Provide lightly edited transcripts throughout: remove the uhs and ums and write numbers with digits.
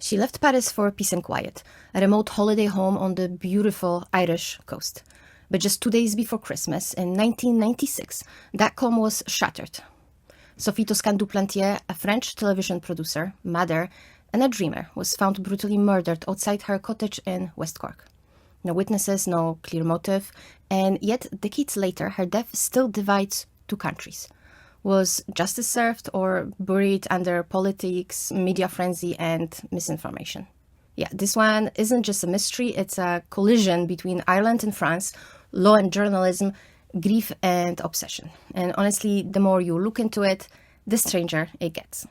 She left Paris for peace and quiet, a remote holiday home on the beautiful Irish coast. But just 2 days before Christmas, in 1996, that calm was shattered. Sophie Toscan du Plantier, a French television producer, mother, and a dreamer, was found brutally murdered outside her cottage in West Cork. No witnesses, no clear motive, and yet decades later, her death still divides two countries. Was justice served or buried under politics, media frenzy, and misinformation? Yeah, this one isn't just a mystery, it's a collision between Ireland and France, law and journalism, grief and obsession. And honestly, the more you look into it, the stranger it gets.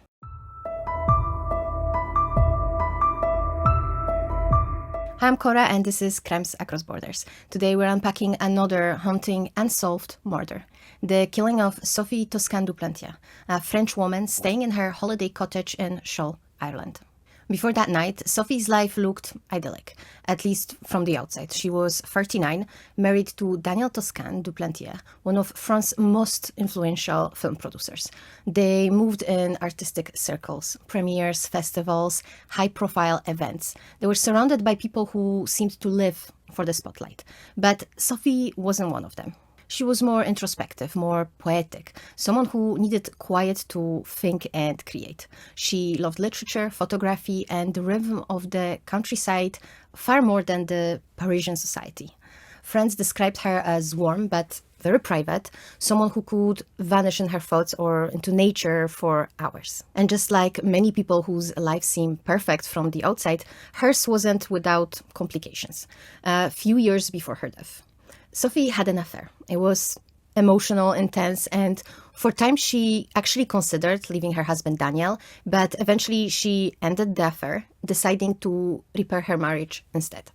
Hi, I'm Cora, and this is Crimes Across Borders. Today we're unpacking another haunting, unsolved murder. The killing of Sophie Toscan du Plantier, a French woman staying in her holiday cottage in Shull, Ireland. Before that night, Sophie's life looked idyllic, at least from the outside. She was 39, married to Daniel Toscan du Plantier, one of France's most influential film producers. They moved in artistic circles, premieres, festivals, high-profile events. They were surrounded by people who seemed to live for the spotlight. But Sophie wasn't one of them. She was more introspective, more poetic, someone who needed quiet to think and create. She loved literature, photography, and the rhythm of the countryside far more than the Parisian society. Friends described her as warm but very private, someone who could vanish in her thoughts or into nature for hours. And just like many people whose lives seem perfect from the outside, hers wasn't without complications. A few years before her death, Sophie had an affair. It was emotional, intense, and for time she actually considered leaving her husband Daniel, but eventually she ended the affair, deciding to repair her marriage instead.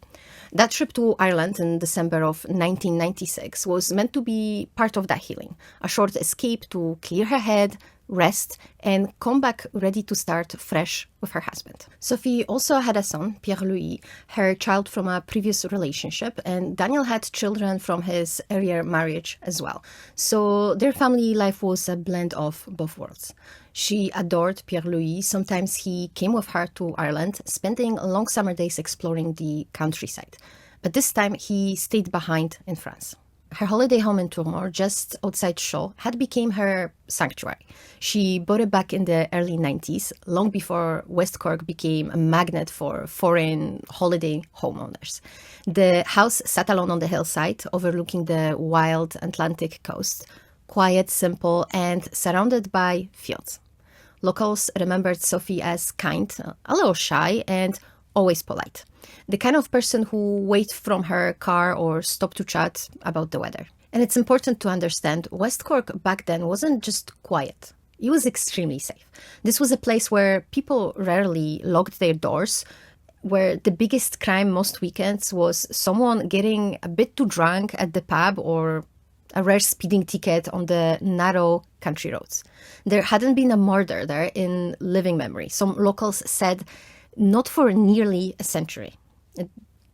That trip to Ireland in December of 1996 was meant to be part of that healing, a short escape to clear her head, rest, and come back ready to start fresh with her husband. Sophie also had a son, Pierre-Louis, her child from a previous relationship, and Daniel had children from his earlier marriage as well. So their family life was a blend of both worlds. She adored Pierre-Louis. Sometimes he came with her to Ireland, spending long summer days exploring the countryside. But this time he stayed behind in France. Her holiday home in Tourmore, just outside Shull, had become her sanctuary. She bought it back in the early 90s, long before West Cork became a magnet for foreign holiday homeowners. The house sat alone on the hillside, overlooking the wild Atlantic coast, quiet, simple, and surrounded by fields. Locals remembered Sophie as kind, a little shy, and always polite. The kind of person who waits from her car or stopped to chat about the weather. And it's important to understand, West Cork back then wasn't just quiet. It was extremely safe. This was a place where people rarely locked their doors, where the biggest crime most weekends was someone getting a bit too drunk at the pub or a rare speeding ticket on the narrow country roads. There hadn't been a murder there in living memory. Some locals said not for nearly a century.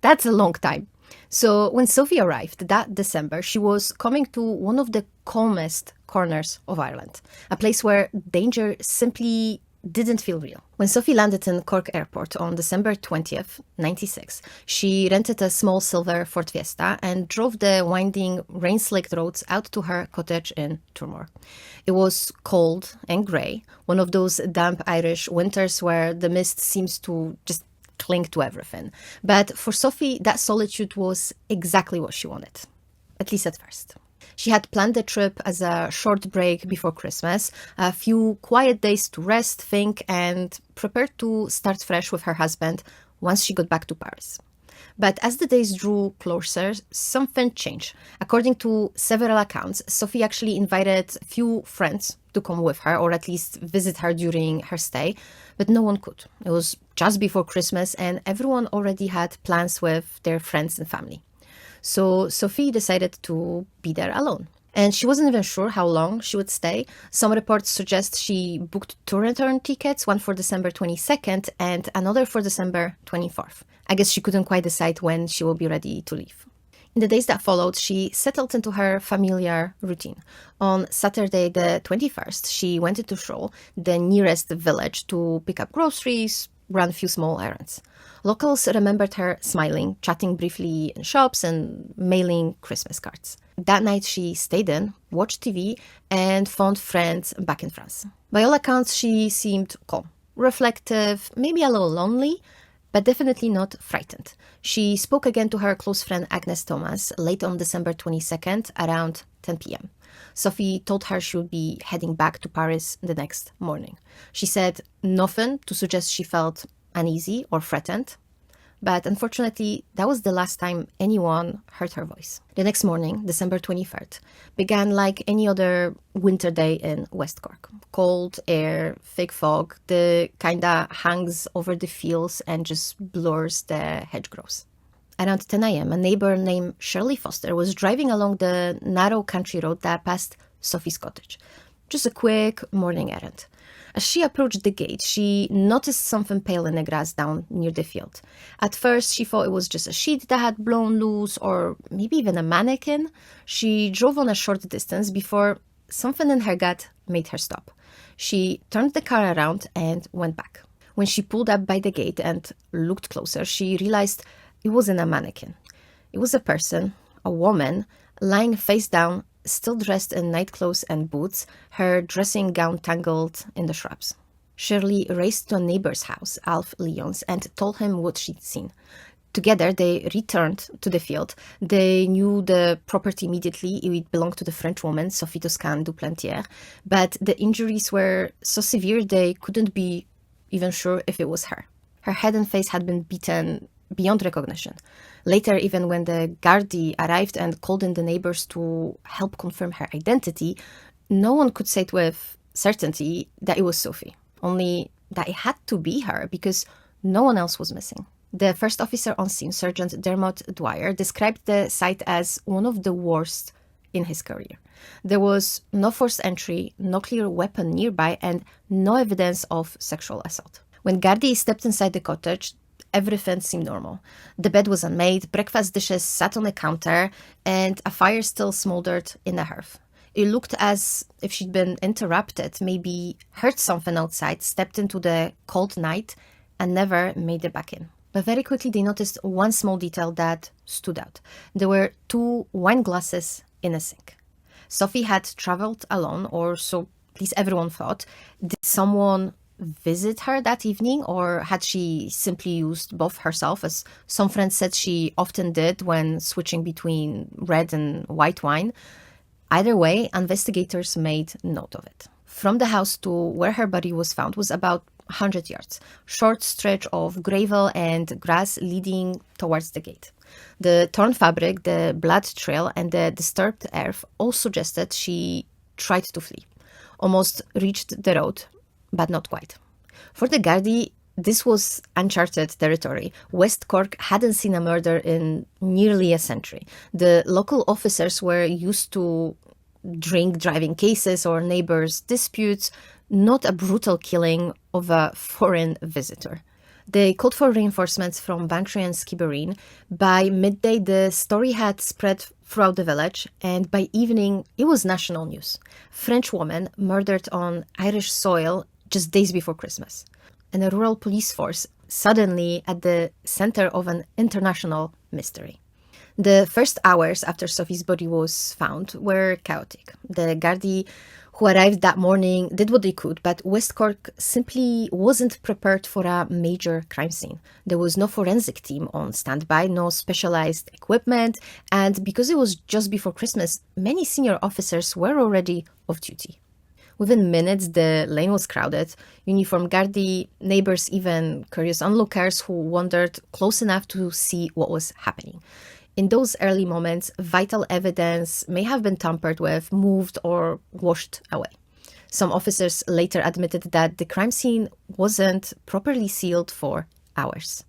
That's a long time. So when Sophie arrived that December, she was coming to one of the calmest corners of Ireland, a place where danger simply didn't feel real. When Sophie landed in Cork Airport on December 20th, 96, she rented a small silver Ford Fiesta and drove the winding, rain-slicked roads out to her cottage in Tourmore. It was cold and grey, one of those damp Irish winters where the mist seems to just cling to everything. But for Sophie, that solitude was exactly what she wanted, at least at first. She had planned the trip as a short break before Christmas, a few quiet days to rest, think, and prepare to start fresh with her husband once she got back to Paris. But as the days drew closer, something changed. According to several accounts, Sophie actually invited a few friends to come with her, or at least visit her during her stay, but no one could. It was just before Christmas, and everyone already had plans with their friends and family. So Sophie decided to be there alone. And she wasn't even sure how long she would stay. Some reports suggest she booked two return tickets, one for December 22nd and another for December 24th. I guess she couldn't quite decide when she will be ready to leave. In the days that followed, she settled into her familiar routine. On Saturday the 21st, she went into Shull, the nearest village, to pick up groceries, run a few small errands. Locals remembered her smiling, chatting briefly in shops, and mailing Christmas cards. That night she stayed in, watched TV, and phoned friends back in France. By all accounts, she seemed calm, reflective, maybe a little lonely, but definitely not frightened. She spoke again to her close friend Agnes Thomas late on December 22nd around 10 p.m. Sophie told her she would be heading back to Paris the next morning. She said nothing to suggest she felt uneasy or threatened, but unfortunately, that was the last time anyone heard her voice. The next morning, December 23rd, began like any other winter day in West Cork. Cold air, thick fog, the kinda hangs over the fields and just blurs the hedgerows. Around 10 a.m., a neighbor named Shirley Foster was driving along the narrow country road that passed Sophie's cottage. Just a quick morning errand. As she approached the gate, she noticed something pale in the grass down near the field. At first, she thought it was just a sheet that had blown loose, or maybe even a mannequin. She drove on a short distance before something in her gut made her stop. She turned the car around and went back. When she pulled up by the gate and looked closer, she realized it wasn't a mannequin. It was a person, a woman, lying face down, still dressed in nightclothes and boots, her dressing gown tangled in the shrubs. Shirley raced to a neighbor's house, Alf Lyons, and told him what she'd seen. Together, they returned to the field. They knew the property immediately. It belonged to the French woman, Sophie Toscan du Plantier, but the injuries were so severe they couldn't be even sure if it was her. Her head and face had been beaten beyond recognition. Later, even when the Gardaí arrived and called in the neighbors to help confirm her identity, no one could say with certainty that it was Sophie, only that it had to be her because no one else was missing. The first officer on scene, Sergeant Dermot Dwyer, described the site as one of the worst in his career. There was no forced entry, no clear weapon nearby, and no evidence of sexual assault. When Gardaí stepped inside the cottage, everything seemed normal. The bed was unmade, breakfast dishes sat on the counter, and a fire still smoldered in the hearth. It looked as if she'd been interrupted, maybe heard something outside, stepped into the cold night, and never made it back in. But very quickly they noticed one small detail that stood out. There were 2 wine glasses in a sink. Sophie had traveled alone, or so at least everyone thought. Did someone visit her that evening, or had she simply used both herself, as some friends said she often did when switching between red and white wine? Either way, investigators made note of it. From the house to where her body was found was about 100 yards, short stretch of gravel and grass leading towards the gate. The torn fabric, the blood trail, and the disturbed earth all suggested she tried to flee, almost reached the road, but not quite. For the Gardaí, this was uncharted territory. West Cork hadn't seen a murder in nearly a century. The local officers were used to drink-driving cases or neighbors' disputes, not a brutal killing of a foreign visitor. They called for reinforcements from Bantry and Skibbereen. By midday, the story had spread throughout the village, and by evening, it was national news. French woman murdered on Irish soil just days before Christmas. And a rural police force suddenly at the center of an international mystery. The first hours after Sophie's body was found were chaotic. The Gardaí who arrived that morning did what they could, but West Cork simply wasn't prepared for a major crime scene. There was no forensic team on standby, no specialized equipment, and because it was just before Christmas, many senior officers were already off duty. Within minutes, the lane was crowded. Uniformed Gardaí, neighbors, even curious onlookers who wandered close enough to see what was happening. In those early moments, vital evidence may have been tampered with, moved, or washed away. Some officers later admitted that the crime scene wasn't properly sealed for hours.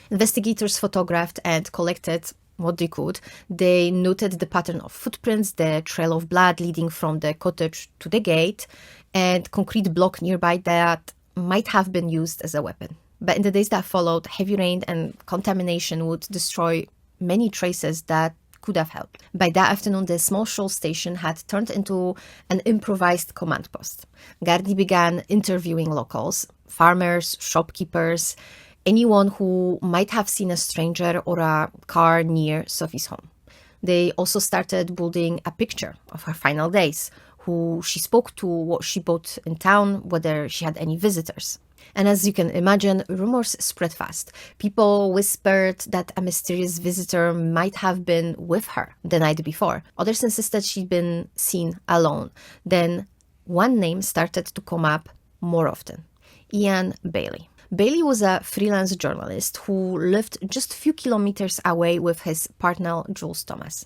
Investigators photographed and collected what they could. They noted the pattern of footprints, the trail of blood leading from the cottage to the gate, and concrete block nearby that might have been used as a weapon. But in the days that followed, heavy rain and contamination would destroy many traces that could have helped. By that afternoon, the small shoal station had turned into an improvised command post. Gardaí began interviewing locals. farmers, shopkeepers, anyone who might have seen a stranger or a car near Sophie's home. They also started building a picture of her final days, who she spoke to, what she bought in town, whether she had any visitors. And as you can imagine, rumors spread fast. People whispered that a mysterious visitor might have been with her the night before. Others insisted she'd been seen alone. Then one name started to come up more often: Ian Bailey. Bailey was a freelance journalist who lived just a few kilometers away with his partner Jules Thomas.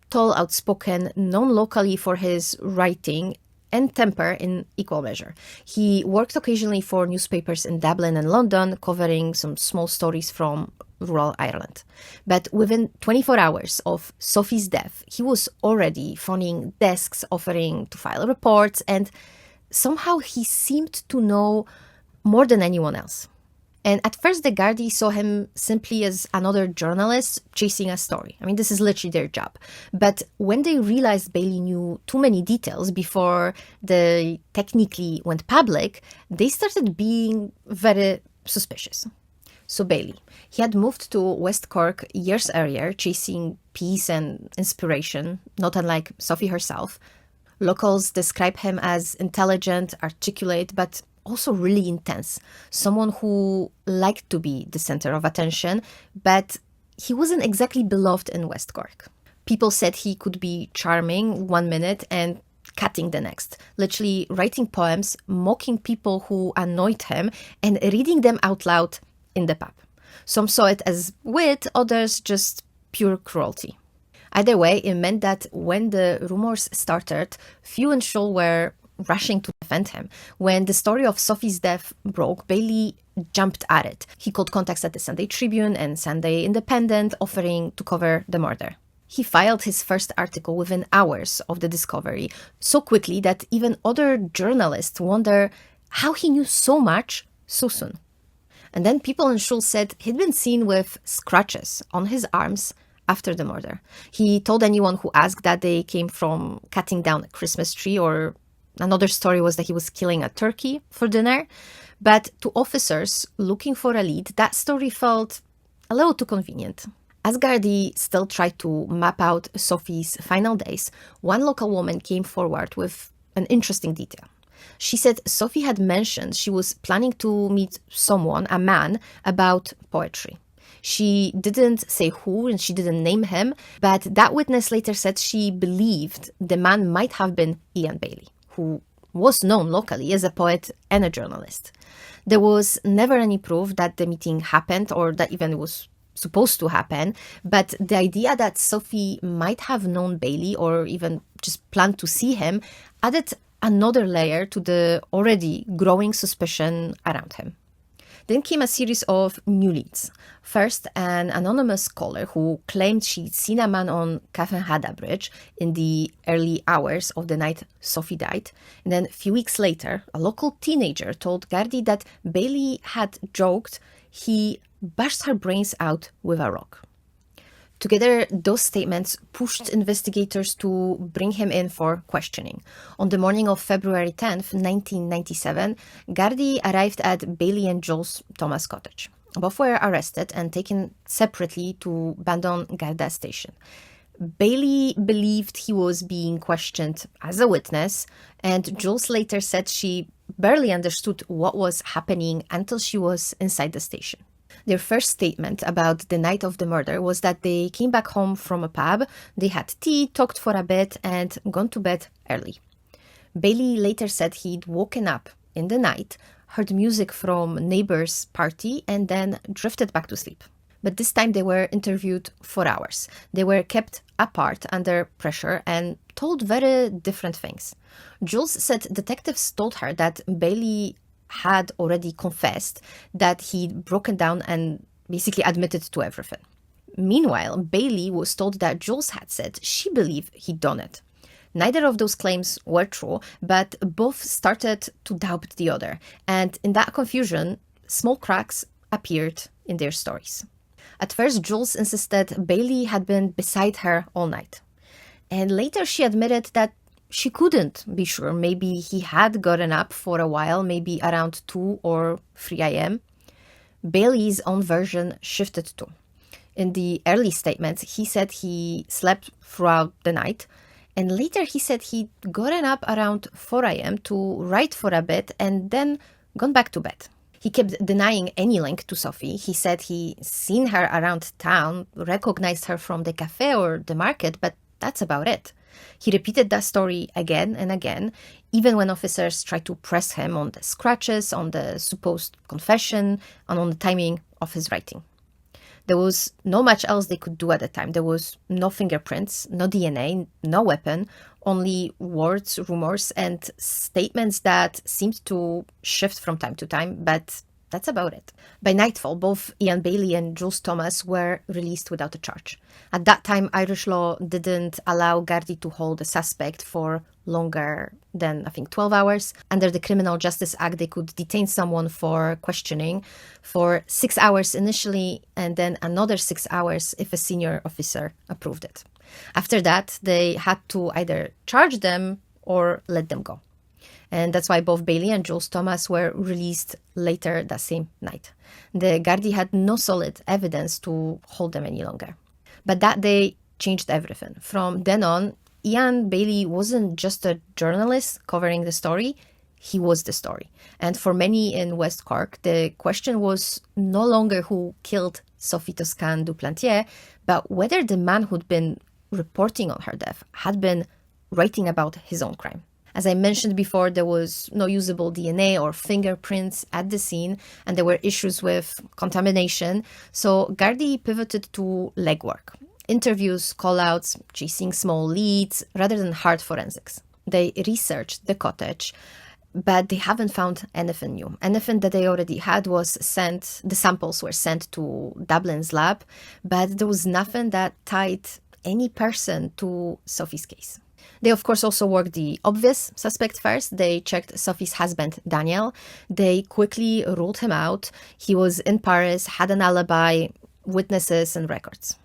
Tall, outspoken, known locally for his writing and temper in equal measure. He worked occasionally for newspapers in Dublin and London, covering some small stories from rural Ireland. But within 24 hours of Sophie's death, he was already phoning desks offering to file reports, and somehow he seemed to know more than anyone else. And at first, the Gardaí saw him simply as another journalist chasing a story. I mean, this is literally their job. But when they realized Bailey knew too many details before they technically went public, they started being very suspicious. So Bailey, he had moved to West Cork years earlier, chasing peace and inspiration, not unlike Sophie herself. Locals describe him as intelligent, articulate, but also really intense, someone who liked to be the center of attention, but he wasn't exactly beloved in West Cork. People said he could be charming one minute and cutting the next, literally writing poems, mocking people who annoyed him, and reading them out loud in the pub. Some saw it as wit, others just pure cruelty. Either way, it meant that when the rumors started, few in Shoal were rushing to defend him. When the story of Sophie's death broke, Bailey jumped at it. He called contacts at the Sunday Tribune and Sunday Independent, offering to cover the murder. He filed his first article within hours of the discovery, so quickly that even other journalists wonder how he knew so much so soon. And then people in Shoal said he'd been seen with scratches on his arms after the murder. He told anyone who asked that they came from cutting down a Christmas tree, or another story was that he was killing a turkey for dinner. But to officers looking for a lead, that story felt a little too convenient. As Gardaí still tried to map out Sophie's final days, one local woman came forward with an interesting detail. She said Sophie had mentioned she was planning to meet someone, a man, about poetry. She didn't say who and she didn't name him, but that witness later said she believed the man might have been Ian Bailey, who was known locally as a poet and a journalist. There was never any proof that the meeting happened or that even it was supposed to happen, but the idea that Sophie might have known Bailey or even just planned to see him added another layer to the already growing suspicion around him. Then came a series of new leads. First, an anonymous caller who claimed she'd seen a man on Cafanhada Bridge in the early hours of the night Sophie died. And then a few weeks later, a local teenager told Gardaí that Bailey had joked he bashed her brains out with a rock. Together, those statements pushed investigators to bring him in for questioning. On the morning of February 10th, 1997, Gardaí arrived at Bailey and Jules Thomas' cottage. Both were arrested and taken separately to Bandon Garda station. Bailey believed he was being questioned as a witness, and Jules later said she barely understood what was happening until she was inside the station. Their first statement about the night of the murder was that they came back home from a pub, they had tea, talked for a bit, and gone to bed early. Bailey later said he'd woken up in the night, heard music from neighbors' party, and then drifted back to sleep. But this time they were interviewed for hours. They were kept apart under pressure and told very different things. Jules said detectives told her that Bailey had already confessed that he'd broken down and basically admitted to everything. Meanwhile, Bailey was told that Jules had said she believed he'd done it. Neither of those claims were true, but both started to doubt the other, and in that confusion, small cracks appeared in their stories. At first, Jules insisted Bailey had been beside her all night, and later she admitted that she couldn't be sure. Maybe he had gotten up for a while, maybe around 2 or 3 a.m. Bailey's own version shifted too. In the early statements, he said he slept throughout the night, and later he said he'd gotten up around 4 a.m. to write for a bit and then gone back to bed. He kept denying any link to Sophie. He said he seen her around town, recognized her from the cafe or the market, but that's about it. He repeated that story again and again, even when officers tried to press him on the scratches, on the supposed confession, and on the timing of his writing. There was not much else they could do at the time. There was no fingerprints, no DNA, no weapon, only words, rumors, and statements that seemed to shift from time to time, but that's about it. By nightfall, both Ian Bailey and Jules Thomas were released without a charge. At that time, Irish law didn't allow Gardaí to hold a suspect for longer than, 12 hours. Under the Criminal Justice Act, they could detain someone for questioning for 6 hours initially, and then another 6 hours if a senior officer approved it. After that, they had to either charge them or let them go. And that's why both Bailey and Jules Thomas were released later that same night. The Gardaí had no solid evidence to hold them any longer. But that day changed everything. From then on, Ian Bailey wasn't just a journalist covering the story, he was the story. And for many in West Cork, the question was no longer who killed Sophie Toscan du Plantier, but whether the man who'd been reporting on her death had been writing about his own crime. As I mentioned before, there was no usable DNA or fingerprints at the scene, and there were issues with contamination. So Gardaí pivoted to legwork. Interviews, call-outs, chasing small leads, rather than hard forensics. They researched the cottage, but they haven't found anything new. Anything that they already had was sent, the samples were sent to Dublin's lab, but there was nothing that tied any person to Sophie's case. They, of course, also worked the obvious suspect first. They checked Sophie's husband, Daniel. They quickly ruled him out. He was in Paris, had an alibi, witnesses, and records.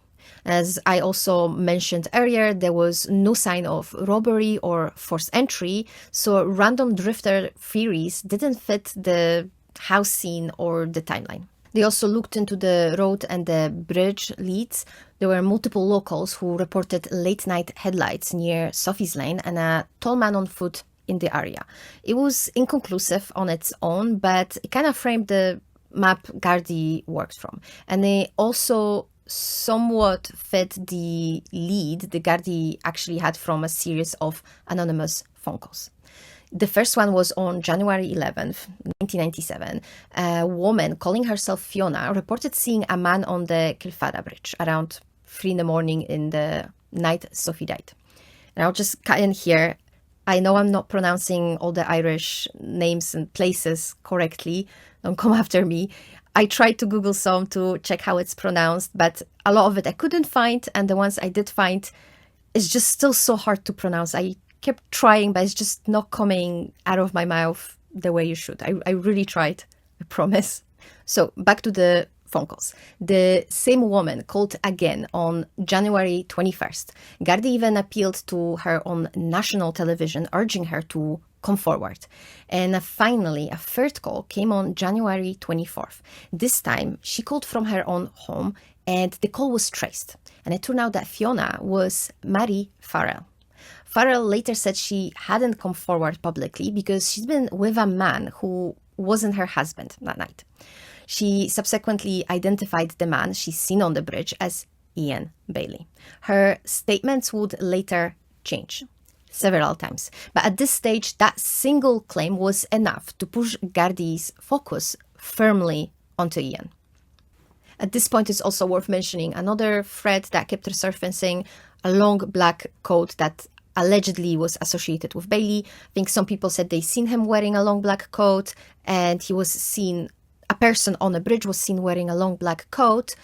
As I also mentioned earlier, there was no sign of robbery or forced entry, so random drifter theories didn't fit the house scene or the timeline. They also looked into the road and the bridge leads. There were multiple locals who reported late-night headlights near Sophie's Lane and a tall man on foot in the area. It was inconclusive on its own, but it kind of framed the map Gardaí worked from. And they also somewhat fit the lead the Gardaí actually had from a series of anonymous phone calls. The first one was on January 11th, 1997. A woman calling herself Fiona reported seeing a man on the Kilfada Bridge around 3 a.m. in the night Sophie died. And I'll just cut in here. I know I'm not pronouncing all the Irish names and places correctly. Don't come after me. I tried to Google some to check how it's pronounced, but a lot of it I couldn't find. And the ones I did find is just still so hard to pronounce. I kept trying, but it's just not coming out of my mouth the way you should. I really tried, I promise. So back to the phone calls. The same woman called again on January 21st. Gardaí even appealed to her on national television, urging her to come forward. And finally, a third call came on January 24th. This time, she called from her own home, and the call was traced. And it turned out that Fiona was Mary Farrell. Farrell later said she hadn't come forward publicly because she'd been with a man who wasn't her husband that night. She subsequently identified the man she's seen on the bridge as Ian Bailey. Her statements would later change several times, but at this stage, that single claim was enough to push Gardaí's focus firmly onto Ian. At this point, it's also worth mentioning another thread that kept resurfacing, a long black coat that allegedly was associated with Bailey. I think some people said they seen him wearing a long black coat, and a person on a bridge was seen wearing a long black coat.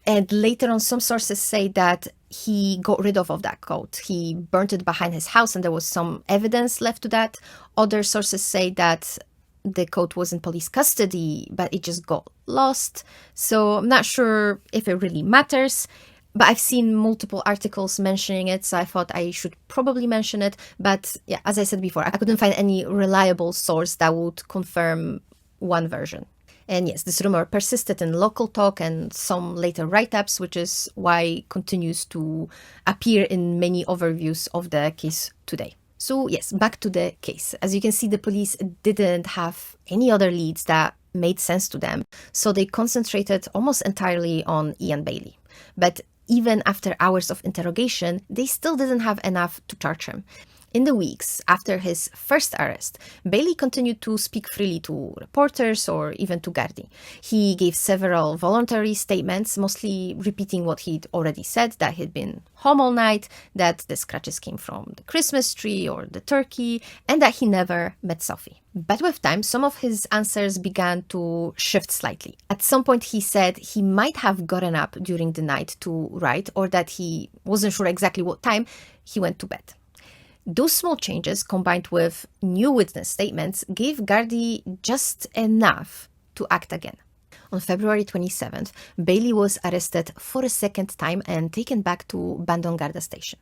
And later on, some sources say that he got rid of that coat. He burnt it behind his house, and there was some evidence left to that. Other sources say that the coat was in police custody, but it just got lost. So I'm not sure if it really matters. But I've seen multiple articles mentioning it, so I thought I should probably mention it. But yeah, as I said before, I couldn't find any reliable source that would confirm one version. And yes, this rumor persisted in local talk and some later write-ups, which is why it continues to appear in many overviews of the case today. So yes, back to the case. As you can see, the police didn't have any other leads that made sense to them, so they concentrated almost entirely on Ian Bailey. But even after hours of interrogation, they still didn't have enough to charge him. In the weeks after his first arrest, Bailey continued to speak freely to reporters or even to Gardaí. He gave several voluntary statements, mostly repeating what he'd already said, that he'd been home all night, that the scratches came from the Christmas tree or the turkey, and that he never met Sophie. But with time, some of his answers began to shift slightly. At some point, he said he might have gotten up during the night to write, or that he wasn't sure exactly what time he went to bed. Those small changes, combined with new witness statements, gave Gardaí just enough to act again. On February 27th, Bailey was arrested for a second time and taken back to Bandon Garda station.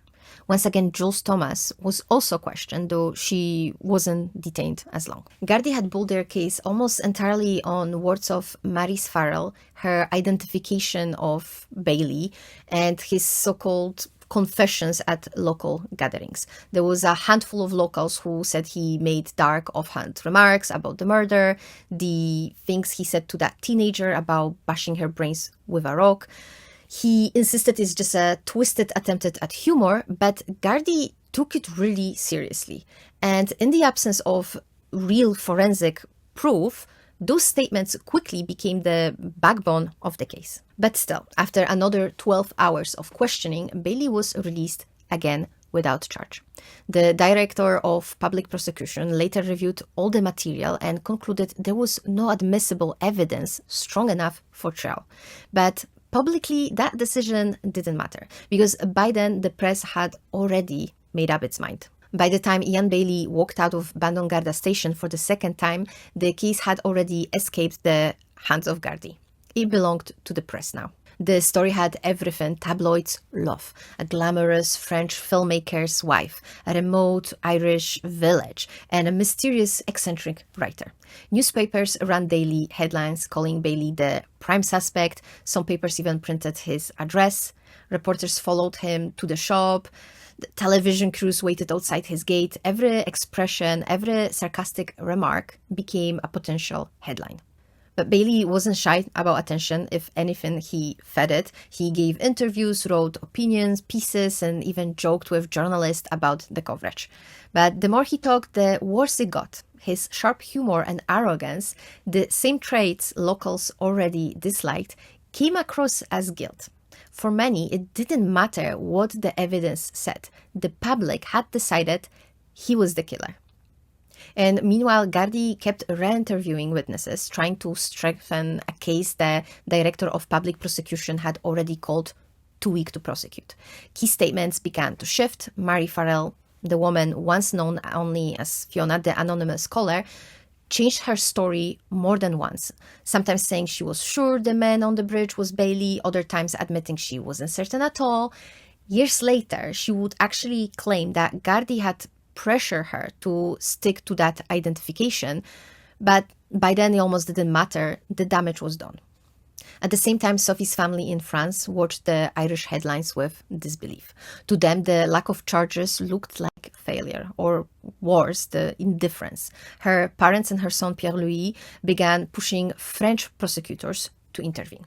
Once again, Jules Thomas was also questioned, though she wasn't detained as long. Gardaí had built their case almost entirely on words of Maurice Farrell, her identification of Bailey, and his so-called confessions at local gatherings. There was a handful of locals who said he made dark, offhand remarks about the murder, the things he said to that teenager about bashing her brains with a rock. He insisted it's just a twisted attempt at humor, but Gardaí took it really seriously. And in the absence of real forensic proof, those statements quickly became the backbone of the case. But still, after another 12 hours of questioning, Bailey was released again without charge. The director of public prosecution later reviewed all the material and concluded there was no admissible evidence strong enough for trial. But publicly, that decision didn't matter, because by then the press had already made up its mind. By the time Ian Bailey walked out of Bandon Garda station for the second time, the case had already escaped the hands of Gardaí. It belonged to the press now. The story had everything tabloids love: a glamorous French filmmaker's wife, a remote Irish village, and a mysterious eccentric writer. Newspapers ran daily headlines calling Bailey the prime suspect. Some papers even printed his address. Reporters followed him to the shop. The television crews waited outside his gate. Every expression, every sarcastic remark became a potential headline. But Bailey wasn't shy about attention. If anything, he fed it. He gave interviews, wrote opinions, pieces, and even joked with journalists about the coverage. But the more he talked, the worse it got. His sharp humor and arrogance, the same traits locals already disliked, came across as guilt. For many, it didn't matter what the evidence said. The public had decided he was the killer. And meanwhile, Gardaí kept re-interviewing witnesses, trying to strengthen a case the director of public prosecution had already called too weak to prosecute. Key statements began to shift. Marie Farrell, the woman once known only as Fiona, the anonymous caller, changed her story more than once, sometimes saying she was sure the man on the bridge was Bailey, other times admitting she wasn't certain at all. Years later, she would actually claim that Gardaí had pressured her to stick to that identification, but by then it almost didn't matter, the damage was done. At the same time, Sophie's family in France watched the Irish headlines with disbelief. To them, the lack of charges looked like failure, or worse, the indifference. Her parents and her son Pierre-Louis began pushing French prosecutors to intervene.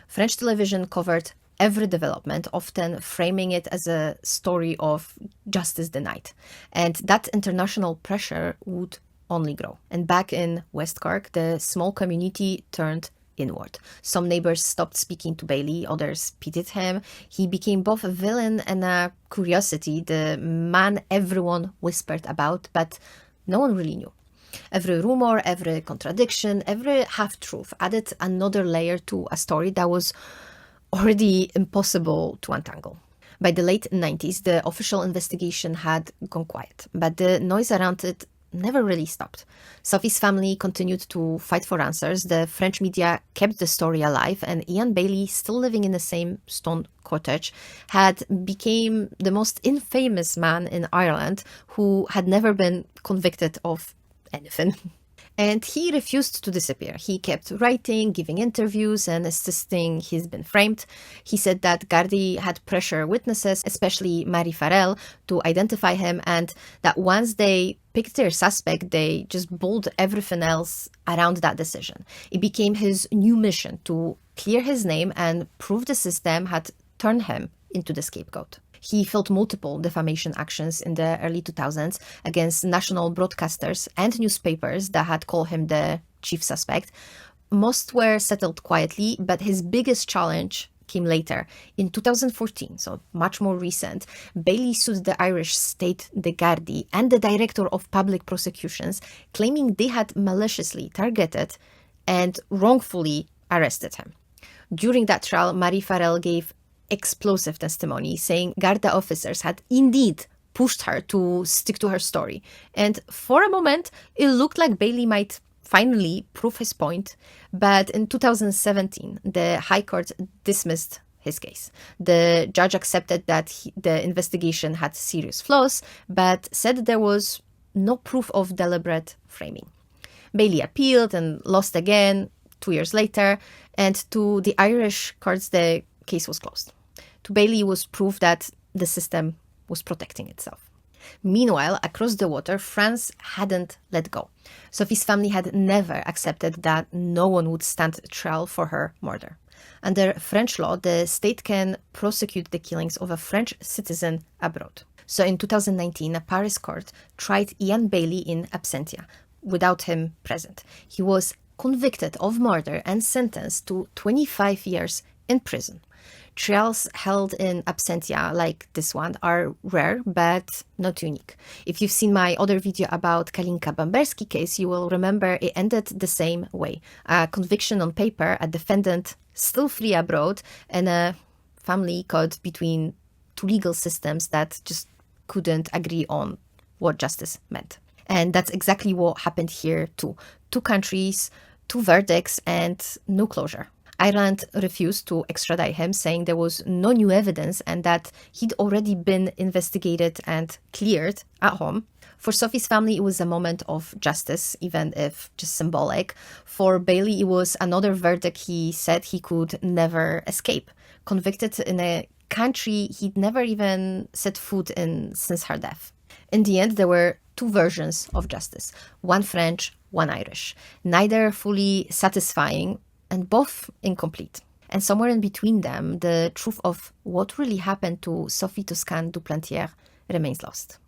French television covered every development, often framing it as a story of justice denied. And that international pressure would only grow. And back in West Cork, the small community turned inward. Some neighbors stopped speaking to Bailey, others pitied him. He became both a villain and a curiosity, the man everyone whispered about, but no one really knew. Every rumor, every contradiction, every half-truth added another layer to a story that was already impossible to untangle. By the late 90s, the official investigation had gone quiet, but the noise around it never really stopped. Sophie's family continued to fight for answers. The French media kept the story alive, and Ian Bailey, still living in the same stone cottage, had become the most infamous man in Ireland who had never been convicted of anything. And he refused to disappear. He kept writing, giving interviews, and insisting he's been framed. He said that Gardaí had pressure witnesses, especially Marie Farrell, to identify him, and that once they picked their suspect, they just bowled everything else around that decision. It became his new mission to clear his name and prove the system had turned him into the scapegoat. He filed multiple defamation actions in the early 2000s against national broadcasters and newspapers that had called him the chief suspect. Most were settled quietly, but his biggest challenge came later. In 2014, so much more recent, Bailey sued the Irish state, the Gardaí, and the director of public prosecutions, claiming they had maliciously targeted and wrongfully arrested him. During that trial, Marie Farrell gave explosive testimony, saying Garda officers had indeed pushed her to stick to her story. And for a moment, it looked like Bailey might finally prove his point. But in 2017, the High Court dismissed his case. The judge accepted that the investigation had serious flaws, but said there was no proof of deliberate framing. Bailey appealed and lost again 2 years later, and to the Irish courts, the case was closed. To Bailey was proof that the system was protecting itself. Meanwhile, across the water, France hadn't let go. Sophie's family had never accepted that no one would stand trial for her murder. Under French law, the state can prosecute the killings of a French citizen abroad. So in 2019, a Paris court tried Ian Bailey in absentia, without him present. He was convicted of murder and sentenced to 25 years in prison. Trials held in absentia like this one are rare, but not unique. If you've seen my other video about Kalinka Bamberski case, you will remember it ended the same way. A conviction on paper, a defendant still free abroad, and a family caught between two legal systems that just couldn't agree on what justice meant. And that's exactly what happened here too. Two countries, two verdicts, and no closure. Ireland refused to extradite him, saying there was no new evidence and that he'd already been investigated and cleared at home. For Sophie's family, it was a moment of justice, even if just symbolic. For Bailey, it was another verdict he said he could never escape. Convicted in a country he'd never even set foot in since her death. In the end, there were two versions of justice, one French, one Irish, neither fully satisfying, and both incomplete. And somewhere in between them, the truth of what really happened to Sophie Toscan du Plantier remains lost.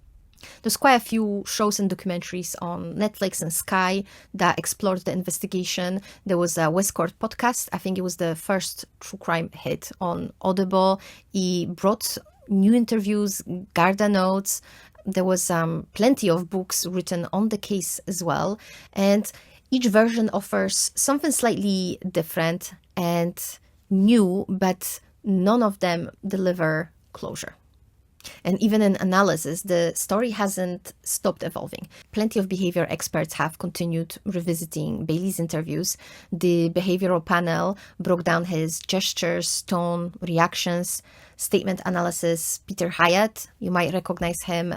There's quite a few shows and documentaries on Netflix and Sky that explored the investigation. There was a West Cork podcast. I think it was the first true crime hit on Audible. He brought new interviews, Garda notes. There was plenty of books written on the case as well. And each version offers something slightly different and new, but none of them deliver closure. And even in analysis, the story hasn't stopped evolving. Plenty of behavior experts have continued revisiting Bailey's interviews. The behavioral panel broke down his gestures, tone, reactions. Statement analysis, Peter Hyatt, you might recognize him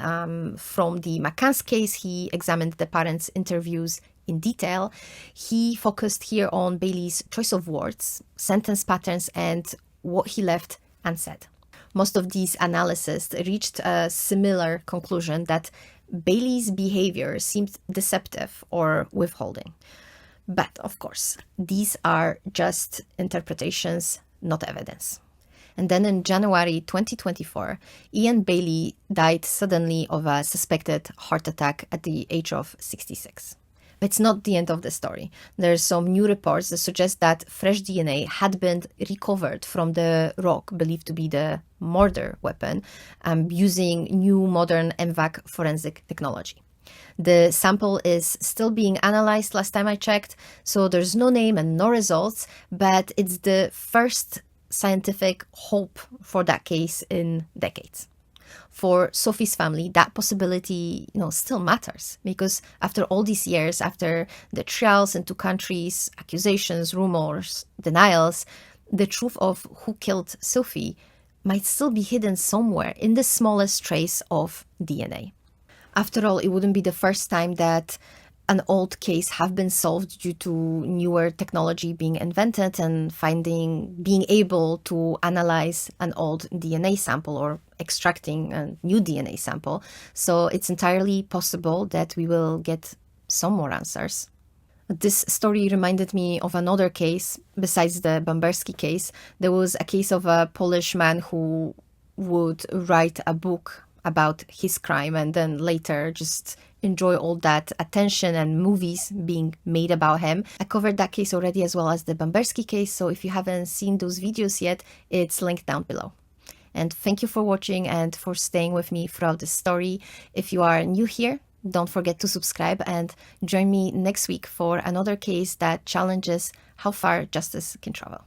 from the McCann's case. He examined the parents' interviews in detail. He focused here on Bailey's choice of words, sentence patterns, and what he left unsaid. Most of these analyses reached a similar conclusion that Bailey's behavior seemed deceptive or withholding. But of course, these are just interpretations, not evidence. And then in January 2024, Ian Bailey died suddenly of a suspected heart attack at the age of 66. It's not the end of the story. There's some new reports that suggest that fresh DNA had been recovered from the rock believed to be the murder weapon using new modern MVAC forensic technology. The sample is still being analyzed last time I checked, so there's no name and no results, but it's the first scientific hope for that case in decades. For Sophie's family, that possibility, still matters, because after all these years, after the trials in two countries, accusations, rumors, denials, the truth of who killed Sophie might still be hidden somewhere in the smallest trace of DNA. After all, it wouldn't be the first time that an old case have been solved due to newer technology being invented and being able to analyze an old DNA sample or extracting a new DNA sample. So it's entirely possible that we will get some more answers. This story reminded me of another case. Besides the Bamberski case, there was a case of a Polish man who would write a book about his crime and then later just enjoy all that attention and movies being made about him. I covered that case already, as well as the Bamberski case, so if you haven't seen those videos yet, it's linked down below. And thank you for watching and for staying with me throughout this story. If you are new here, don't forget to subscribe and join me next week for another case that challenges how far justice can travel.